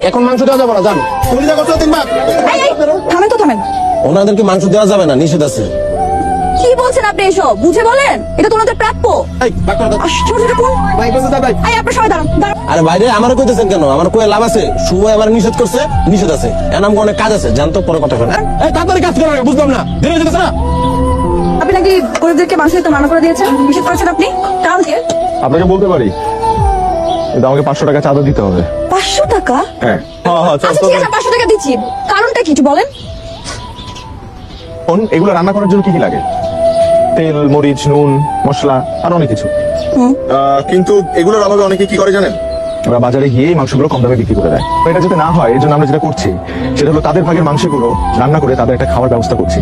এখন মাংস দেওয়া যাবে না, জান। তুমি যা করছো 3 ভাগ। থামেন তো থামেন। ওনাদেরকে মাংস দেওয়া যাবে না, নিষেধ আছে। কি বলছেন আপনি এসব? বুঝে বলেন, এটা তো ওনাদের প্রাপ্য। এই ভাগ করে দাও। আশ্চর্য কোন ভাই বসে দাও ভাই। এই আপনার সবাই দাঁড়ান দাঁড়ান। আরে বাইরে আমার কইতেছেন কেন? আমার কয়ে লাভ আছে? শুভ আমার নিষেধ করছে, নিষেধ আছে। এখন আমার অনেক কাজ আছে, জানতো পরে কথা বলেন। এই তাড়াতাড়ি কাজ করো, বুঝলাম না, দেরি হয়ে যাচ্ছে না? আপনি নাকি গরিবদেরকে মাংস দিতে মানা করে দিয়েছেন, নিষেধ করেছেন আপনি, কারণ কি? আপনাকে বলতে পারি, কিন্তু আমাকে 500 টাকা চাঁদা দিতে হবে। 500 টাকা? হ্যাঁ হ্যাঁ, আচ্ছা ঠিক আছে, 500 টাকা দিচ্ছি। কারণটা কি একটু বলেন। এগুলো রান্না করার জন্য কি কি লাগে? তেল, মরিচ, নুন, মশলা আর অনেক কিছু। কিন্তু এগুলোর অভাবে অনেকে কি করে জানেন? ওরা বাজারে গিয়ে এই মাংসগুলো কম দামে বিক্রি করে দেয়। এটা যাতে না হয়, এর জন্য আমরা যেটা করছি সেটা হলো তাদের ভাগের মাংসগুলো রান্না করে তাদের একটা খাওয়ার ব্যবস্থা করছি।